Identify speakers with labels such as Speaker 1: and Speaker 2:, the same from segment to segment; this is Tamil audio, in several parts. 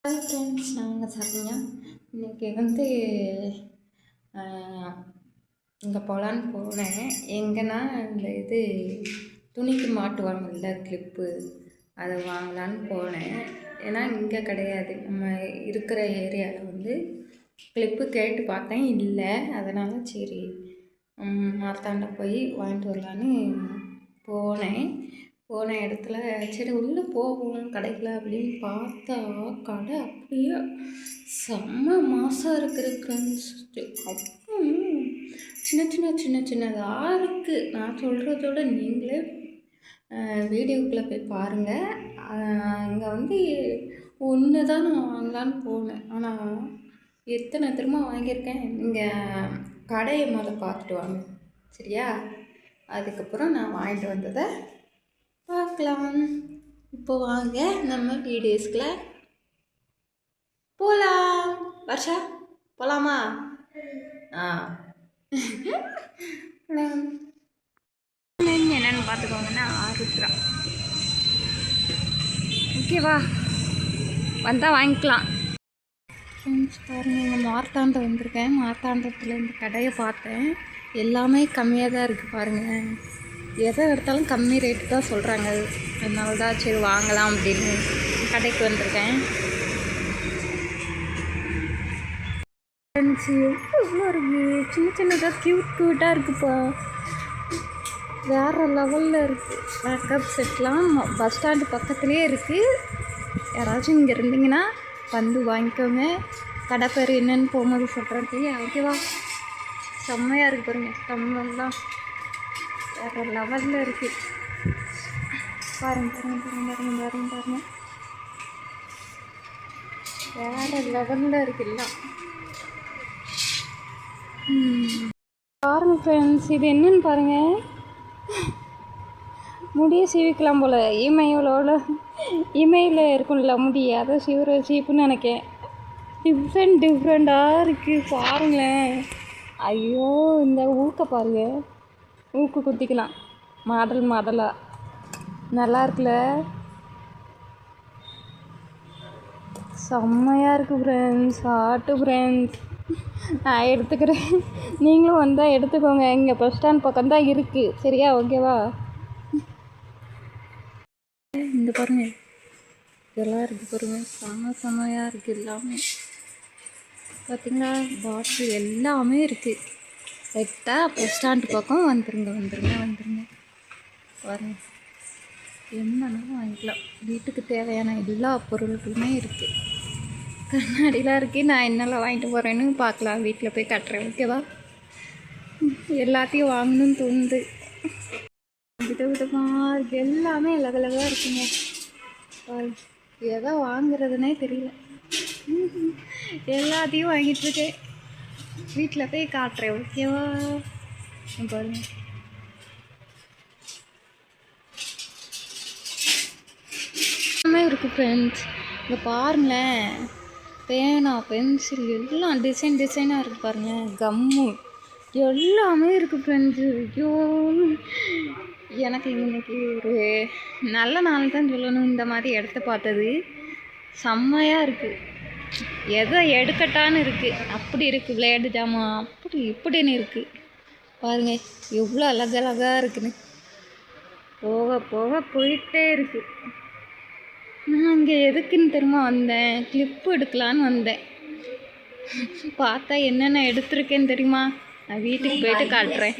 Speaker 1: ஹாய் ஃப்ரெண்ட்ஸ், நாங்கள் சரண்யா. இன்றைக்கி வந்து இங்கே போகலான்னு போனேன். எங்கன்னா இந்த துணிக்கு மாட்டுவாங்கல்ல கிளிப்பு, அதை வாங்கலான்னு போனேன். ஏன்னா இங்கே கிடையாது, நம்ம இருக்கிற ஏரியாவில் வந்து கிளிப்பு கேட்டு பார்த்தேன், இல்லை. அதனால் சரி மார்த்தாண்ட போய் வாங்கிட்டு வரலான்னு போன இடத்துல சரி உள்ளே போவோம் கடையில் அப்படின்னு பார்த்தா கடை அப்படியே செம்ம மாசாக இருக்கிற ஃப்ரெண்ட்ஸ். அப்போ சின்னதாக இருக்குது. நான் சொல்கிறதோட நீங்களே வீடியோக்குள்ளே போய் பாருங்கள். இங்கே வந்து ஒன்று தான் நான் வாங்கலான்னு போனேன், ஆனால் எத்தனை திரும்ப வாங்கியிருக்கேன். இங்கே கடையை முதல்ல பார்த்துட்டு வாங்க, சரியா? அதுக்கப்புறம் நான் வாங்கிட்டு வந்ததை பார்க்கலாம். இப்போ வாங்க நம்ம வீடியோஸ்குள்ள போகலாம். வர்ஷா போகலாமா? என்னன்னு பார்த்துக்கோங்கன்னா ஆருத்ரா. ஓகேவா, வந்தால் வாங்கிக்கலாம். ஃப்ரெண்ட்ஸ் பாருங்கள், இங்கே மார்த்தாண்ட வந்திருக்கேன். மார்த்தாண்டத்தில் இந்த கடையை பார்த்தேன், எல்லாமே கம்மியாக தான் இருக்குது. பாருங்கள், எதை எடுத்தாலும் கம்மி ரேட்டு தான் சொல்கிறாங்க. அதனால தான் சரி வாங்கலாம் அப்படின்னு கடைக்கு வந்திருக்கேன். ஃப்ரெண்ட்ஸ் எவ்வளோ இருக்குது, சின்னதாக க்யூட்டாக இருக்குப்பா, வேறு லெவலில் இருக்குது. மேக்கப் செட்லாம் பஸ் ஸ்டாண்டு பக்கத்துலேயே இருக்குது. யாராச்சும் இங்கே இருந்தீங்கன்னா வந்து வாங்கிக்கோங்க. கடை பேர் என்னன்னு போகும்போது சொல்கிறேன், சரியா? ஓகேவா? செம்மையாக இருக்குது பாருங்கள், கம்மெல்லாம் வேறு லெவலில் இருக்குது. பாருங்கள் வேறு லெவலில் இருக்குல்ல. பாருங்கள் ஃப்ரெண்ட்ஸ், இது என்னன்னு பாருங்கள். முடியை சீவிக்கலாம் போல். இமையில் இருக்கும்ல முடி, அதை சீவுற சீப்புன்னு நினைக்கேன். டிஃப்ரெண்ட்டாக இருக்குது பாருங்களேன். ஐயோ, இந்த ஊக்க பாருங்கள், ஊக்கு குத்திக்கலாம் மாடலாக. நல்லா இருக்குல்ல, செம்மையாக இருக்குது ஃப்ரெண்ட்ஸ். ஃப்ரெண்ட்ஸ் நான் எடுத்துக்கிறேன், நீங்களும் வந்தால் எடுத்துக்கோங்க. இங்கே பஸ் ஸ்டாண்ட் பக்கம் தான் இருக்குது, சரியா? ஓகேவா? இந்த பாருங்கள், இதெல்லாம் இருக்குது பாருங்கள், செம்மையாக இருக்குது எல்லாமே. பார்த்திங்களா, பாட்டில் எல்லாமே இருக்குது. கரெக்டாக பஸ் ஸ்டாண்டு பக்கம் வந்துருங்க. பாருங்க, என்னன்னாலும் வாங்கிக்கலாம். வீட்டுக்கு தேவையான எல்லா பொருட்களுமே இருக்குது. கண்ணாடிலாம் இருக்குது. நான் என்னெல்லாம் வாங்கிட்டு போகிறேன்னு பார்க்கலாம், வீட்டில் போய் கட்டுறேன். ஓகேவா? எல்லாத்தையும் வாங்கணும்னு தோணுது. விதமாக இருக்குது, எல்லாமே அழகழகாக இருக்குங்க. பாருங்க, எதை வாங்குறதுனே தெரியல. எல்லாத்தையும் வாங்கிட்டுருக்கேன், வீட்டில் போய் காட்டுறேன். ஓகேவா? பாருங்க, எல்லாமே இருக்குது ஃப்ரெண்ட்ஸ். இங்கே பாருங்களேன், பேனா, பென்சில் எல்லாம் டிசைனாக இருக்குது பாருங்கள். கம்மு எல்லாமே இருக்குது ஃப்ரெண்ட்ஸு. ஐயோ, எனக்கு இன்றைக்கி ஒரு நல்ல நாள் தான் சொல்லணும், இந்த மாதிரி இடத்த பார்த்தது. செம்மையாக இருக்குது. எதை எடுக்கட்டான்னு இருக்குது, அப்படி இருக்குது. விளையாட்டு ஜாமான் அப்படி இப்படின்னு இருக்குது. பாருங்கள் எவ்வளோ அழகழகாக இருக்குன்னு. போக போயிட்டே இருக்குது. நான் இங்கே எதுக்குன்னு தெரியுமா வந்தேன், கிளிப்பு எடுக்கலான்னு வந்தேன். பார்த்தா என்னென்ன எடுத்திருக்கேன்னு தெரியுமா? நான் வீட்டுக்கு போயிட்டு காட்டுறேன்.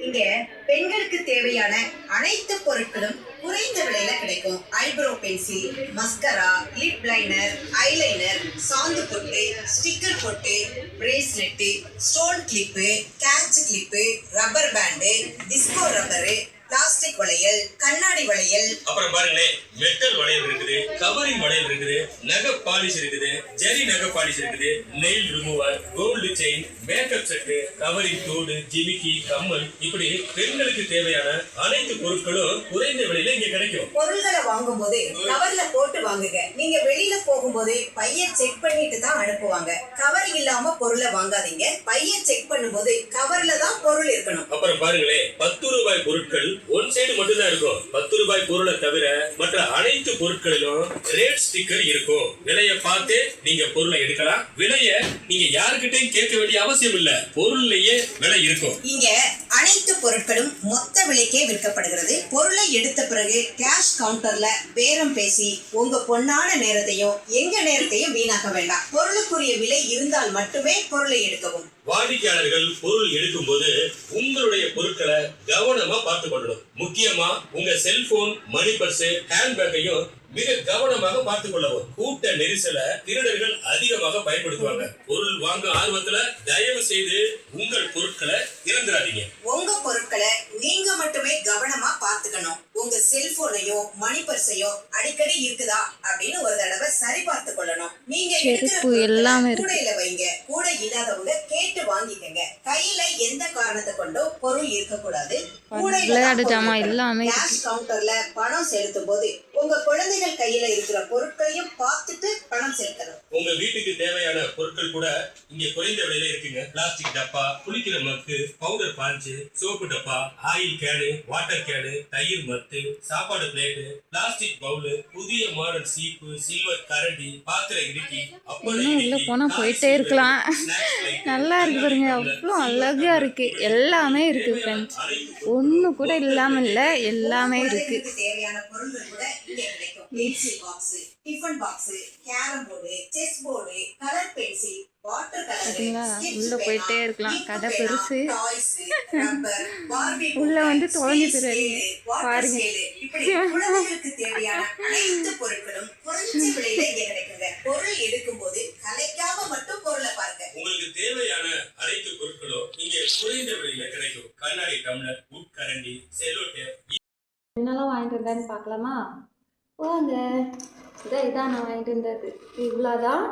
Speaker 2: இங்க பெண்களுக்கு தேவையான அனைத்து பொருட்களும் குறைந்த விலையில கிடைக்கும். Eyebrow pencil, mascara, lip liner, eyeliner, சாந்து பொட்டு, ஸ்டிக்கர் பொட்டு, bracelet, stone clip, catch clip, rubber band, disco rubber, plastic வளையல், கண்ணாடி வளையல்,
Speaker 3: அப்புறம் பாருங்களேன், மெட்டல் வளையல் இருக்குது, கவரிங் வளையல் இருக்குது, நகை பாலிஷ் இருக்குது, ஜெரி நகை பாலிஷ் இருக்குது, nail remover, gold chain, makeup set, covering தோடு, ஜிமிக்கி, கம்மல், இப்படி பெண்களுக்கு தேவையான அனைத்து பொருட்களும் குறைந்த விலையில இங்க கிடைக்கும்.
Speaker 2: பொருள்களை வாங்கும் போது கவர்ல போட்டு வாங்குங்க. நீங்க வெளியில போகும்போது பைய செக் பண்ணிட்டு தான் அனுப்புவாங்க. கவர் இல்லாம பொருளை வாங்காதீங்க. பைய செக் பண்ணும்போது கவர்ல தான் பொருள் இருக்கணும்.
Speaker 3: அப்புறம் பாருங்களேன், 10 ரூபாய் பொருட்கள் ஒன் சைடு மட்டும் தான் இருக்கும். 10 ரூபாய் பொருளை தவிர மற்ற அனைத்து பொருட்களிலும் ரேட் ஸ்டிக்கர் இருக்கும். விலையை பார்த்து நீங்க பொருளை எடுக்கலாம். விலைய நீங்க யாருக்கிட்டையும் கேட்க வேண்டிய அவசியம் இல்ல. பொருள்லயே விலை இருக்கும்.
Speaker 2: இங்க அனைத்து பொருட்களும் மொத்த விலைக்கே விற்கப்படுகிறது. பொருளை எடுத்த பிறகு கேஷ் கவுண்டர்ல பேரம் பேசி உங்க பொன்னான நேரத்தையும் எங்க நேரத்தையும் வீணாக்க வேண்டாம். பொருளுக்குரிய விலை இருந்தால் மட்டுமே பொருளை எடுக்கவும்.
Speaker 3: வாடிக்கையாளர்கள் பொருள் எடுக்கும் போது உங்களுடைய பொருட்களை கவனமா பார்த்து கொள்ளணும். முக்கியமா உங்க செல்போன், மணி பர்ஸ், ஹேண்ட்பேக்கையும் மிக கவனமாக பார்த்துக் கொள்ளவும். கூட்ட நெரிசல திருடர்கள் அதிகமாக பயன்படுத்துவாங்க. பொருள் வாங்க ஆர்வத்துல தயவு செய்து உங்கள் பொருட்களை இறந்துடாதீங்க.
Speaker 2: உங்க பொருட்களை நீங்க மட்டுமே கவனமா பார்த்துக்கணும். உங்க செல்போனையும் மணி பர்ஸையும் அடிக்கடி இருக்குதா அப்படின்னு ஒரு தடவை சரி பார்த்து கொள்ளணும். நீங்க
Speaker 1: செருப்பு எல்லாமே இருக்கு.
Speaker 2: கூடையில வைங்க. கூடை இல்லாதவங்க கேட்டு வாங்கிக்கங்க. கையில எந்த காரணத்தை கொண்டும் பொருள் இருக்கக்கூடாது.
Speaker 1: விளையாட்டு ஜாமான் எல்லாமே
Speaker 2: கேஷ் கவுண்டர்ல பணம் செலுத்தும் போது உங்க குழந்தைகள் கையில இருக்கிற பொருட்களையும் பார்த்துட்டு பணம் செலுத்தணும்.
Speaker 3: உங்க வீட்டுக்கு தேவையான பொருட்கள் கூட இங்க குறைந்த விலையில இருக்குங்க. பிளாஸ்டிக் டப்பா, குளிக்கிற மக்கு, பவுடர் பாஞ்சு, சோப்பு டப்பா, ஆயில் கேனு, வாட்டர் கேனு, தயிர் மத்து, சாப்பாடு பிளேட்டு, பிளாஸ்டிக் பவுல், புதிய மாடல் சீப்பு, சில்வர் கரண்டி, பாத்திர இடுக்கி,
Speaker 1: இன்னும் உள்ள போனா போயிட்டே இருக்கலாம். நல்லா இருக்கு பாருங்க, அவ்வளோ அழகா இருக்கு. எல்லாமே இருக்கு ஃப்ரெண்ட்ஸ், ஒண்ணு கூட இல்லாம இல்ல, எல்லாமே இருக்கு.
Speaker 2: தேவையான பொருட்கள் கூட இங்க கிடைக்கும். Pencil box, tiffin box, carrom board, chess board, colour pencil, water colour,
Speaker 1: உள்ள போயிட்டே இருக்கலாம். கடை பெருசு.
Speaker 2: ரப்பர், பார்பி,
Speaker 1: உள்ள வந்து தொலைஞ்சு போயிரு பாருங்க.
Speaker 2: இப்படி குழந்தைகளுக்கு தேவையான அனைத்து பொருட்களும் குறைஞ்ச விலையில இங்க கிடைக்குங்க. பொருள் எடுக்கும் போது கலைக்காம மட்டும் பொருளை பாருங்க.
Speaker 3: உங்களுக்கு தேவையான அனைத்து பொருட்களும் இங்க குறைந்த விலையில கிடைக்கும். கண்ணாடி டம்ளர், உட் கரண்டி, செல்லோ டேப்.
Speaker 1: என்னெல்லாம் வாங்கிட்டு வந்தேன்னு பார்க்கலாமா? வாங்க. இதான் நான் வாங்கிட்டு இருந்தது. இவ்வளோதான்.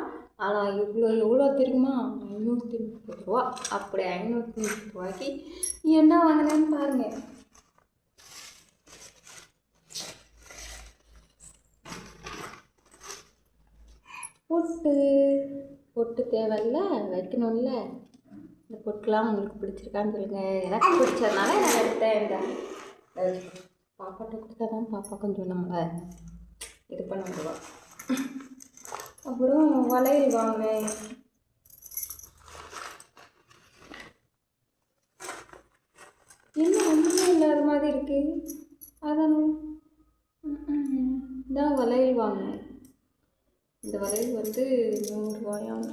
Speaker 1: ஆனால் எவ்வளோ தெரியுமா? 530 ரூபா. அப்படி 530 ரூபாய்க்கு என்ன வாங்கினேன்னு பாருங்க. பொட்டு தேவையில்ல, வைக்கணும்ல. இந்த பொட்டுலாம் உங்களுக்கு பிடிச்சிருக்கான்னு சொல்லுங்க. எனக்கு பிடிச்சதுனால நான் எடுத்தேன். இந்த பாப்பாட்ட கொடுத்தா தான் பாப்பா கொஞ்சம் நம்மளை இது பண்ண முடியும். அப்புறம் வளையல் வாங்கினேன். என்ன ஒன்றுமே இல்லாத மாதிரி இருக்கு. அதானே இதான் வளையல் வாங்கினேன். இந்த வளையல் வந்து 100 ரூபாயாம்.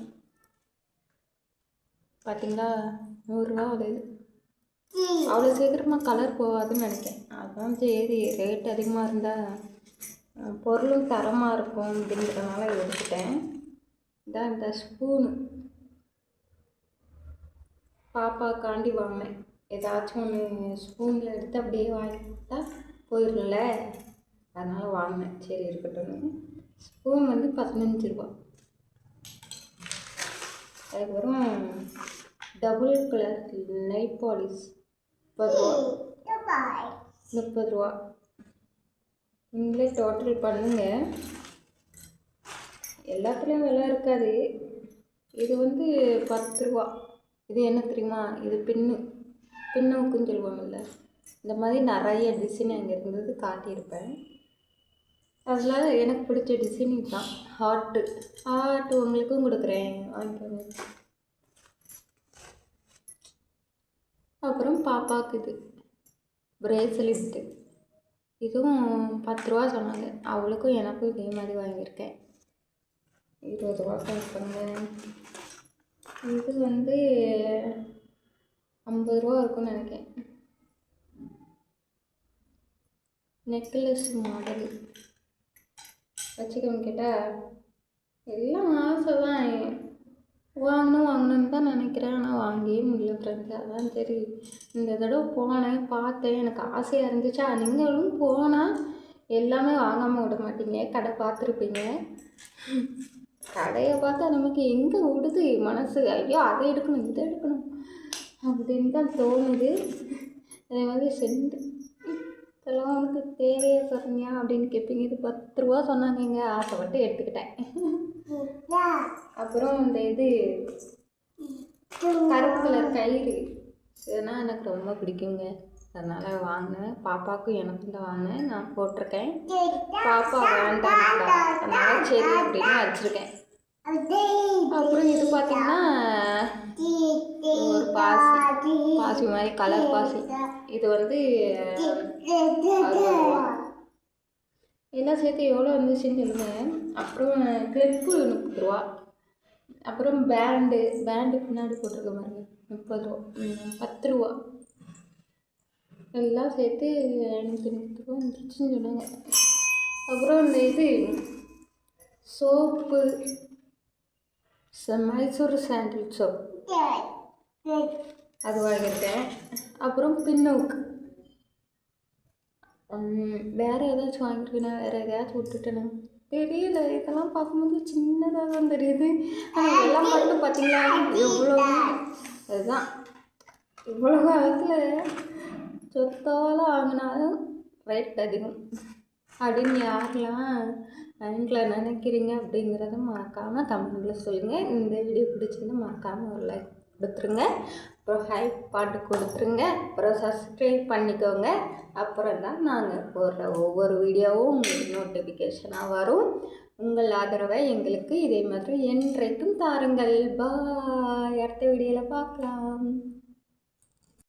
Speaker 1: பார்த்தீங்களா? 100 ரூபா வளையல். அவ்வளோ சீக்கிரமாக கலர் போகாதுன்னு நினைக்கிறேன். அதுதான் சரி, ரேட் அதிகமாக இருந்தால் பொருளும் தரமாக இருக்கும் அப்படிங்கிறதுனால எடுத்துட்டேன். இதான் இந்த ஸ்பூனு பாப்பாக்காண்டி வாங்கினேன். ஏதாச்சும் ஒன்று ஸ்பூனில் எடுத்து அப்படியே வாங்கிட்டா போயிடல, அதனால் வாங்கினேன். சரி இருக்கட்டும். ஸ்பூன் வந்து 15 ரூபா. அதுக்கப்புறம் டபுள் கலர் நெயில் பாலிஷ் 30 ரூபா. நீங்களே டோட்டல் பண்ணுங்க. எல்லாத்துலேயும் விலை இருக்காது. இது வந்து 10 ரூபா. இது என்ன தெரியுமா? இது பின்னுக்குன்னு சொல்லுவாங்கள்ல, இந்த மாதிரி நிறைய டிசைன் அங்கே இருந்தது காட்டியிருப்பேன். அதில் எனக்கு பிடிச்ச டிசைன் இதுதான். ஹார்ட்டு உங்களுக்கும் கொடுக்குறேன், வாங்கிக்கோங்க. அப்புறம் பாப்பாவுக்கு இது பிரேஸ்லெட்டு, இதுவும் 10 ரூபா சொன்னாங்க. அவளுக்கும் எனக்கும் இதே மாதிரி வாங்கியிருக்கேன். 20 ரூபா கொடுப்பாங்க. இது வந்து 50 ரூபா இருக்கும்னு நினைக்கிறேன். நெக்லஸ் மாடல் வச்சுக்கோன்னு கேட்டால் எல்லாம் ஆசை தான். வாங்கணும்னு தான் நினைக்கிறேன், ஆனால் வாங்கவே முடியல ஃப்ரெண்ட்ஸ். அதான் சரி இந்த தடவை போனேன், பார்த்தேன், எனக்கு ஆசையாக இருந்துச்சா. நீங்களும் போனால் எல்லாமே வாங்காமல் விட மாட்டீங்க. கடை பார்த்துருப்பீங்க. கடையை பார்த்தா நமக்கு எங்கே விடுது மனசு, ஐயோ அதை எடுக்கணும் இதை எடுக்கணும் அப்படின்னு தான் தோணுது. அதே மாதிரி செண்டு இதெல்லாம் உனக்கு தேவையா சொல்கிறீங்க அப்படின்னு கேட்பீங்க. இது 10 ரூபா சொன்னாங்க, ஆசைப்பட்டு எடுத்துக்கிட்டேன். அப்புறம் இந்த இது கருப்பு கலர் கயிறு, இதுனா எனக்கு ரொம்ப பிடிக்குங்க. அதனால் வாங்கினேன். பாப்பாவுக்கும் எனக்கும் தான் வாங்கினேன். நான் போட்டிருக்கேன். பாப்பா வேண்டாம்டா, அதனால் சரி அப்படின்னு வச்சுருக்கேன். அப்புறம் இது பார்த்திங்கன்னா ஒரு பாசி மாதிரி கலர் பாசி. இது வந்து 60 ரூபா. எல்லாம் சேர்த்து எவ்வளோ வந்துச்சுன்னு சொல்லுங்க. அப்புறம் கிளிப்பு 30 ரூபா. அப்புறம் பேண்டு பின்னாடி போட்டிருக்க மாதிரி 30 ரூபா. 10 ரூபா. எல்லாம் சேர்த்து 530 ரூபா வந்துருச்சுன்னு சொன்னாங்க. அப்புறம் இந்த இது சோப்பு, மைசூர் சாண்டில் சோப் அது வாங்கியிருக்கேன். அப்புறம் பின்னோக்கு வேறு ஏதாச்சும் வாங்கியிருக்கேன்னா, வேறு எதையாச்சும் விட்டுட்டேன்னா தெரியல. இதெல்லாம் பார்க்கும்போது சின்னதாக தான் தெரியுது. ஆனால் இதெல்லாம் மட்டும் பார்த்தீங்களா எவ்வளோ, அதுதான் இவ்வளோ காலத்தில் சொத்தால் வாங்கினாலும் ரேட் அதிகம் அப்படின்னு யாரெல்லாம் மைண்டில் நினைக்கிறீங்க அப்படிங்கிறத மறக்காமல் கமெண்டில் சொல்லுங்கள். இந்த வீடியோ பிடிச்சிருந்தா மறக்காமல் ஒரு லைக் கொடுத்துருங்க. அப்புறம் ஹைப் பாட்டு கொடுத்துருங்க. அப்புறம் சப்ஸ்கிரைப் பண்ணிக்கோங்க. அப்புறம் தான் நாங்கள் போடுற ஒவ்வொரு வீடியோவும் உங்களுக்கு நோட்டிஃபிகேஷனாக வரும். உங்கள் ஆதரவை எங்களுக்கு இதே மாதிரி என்றைக்கும் தாருங்கள். பாய். அடுத்த வீடியோவில் பார்க்கலாம்.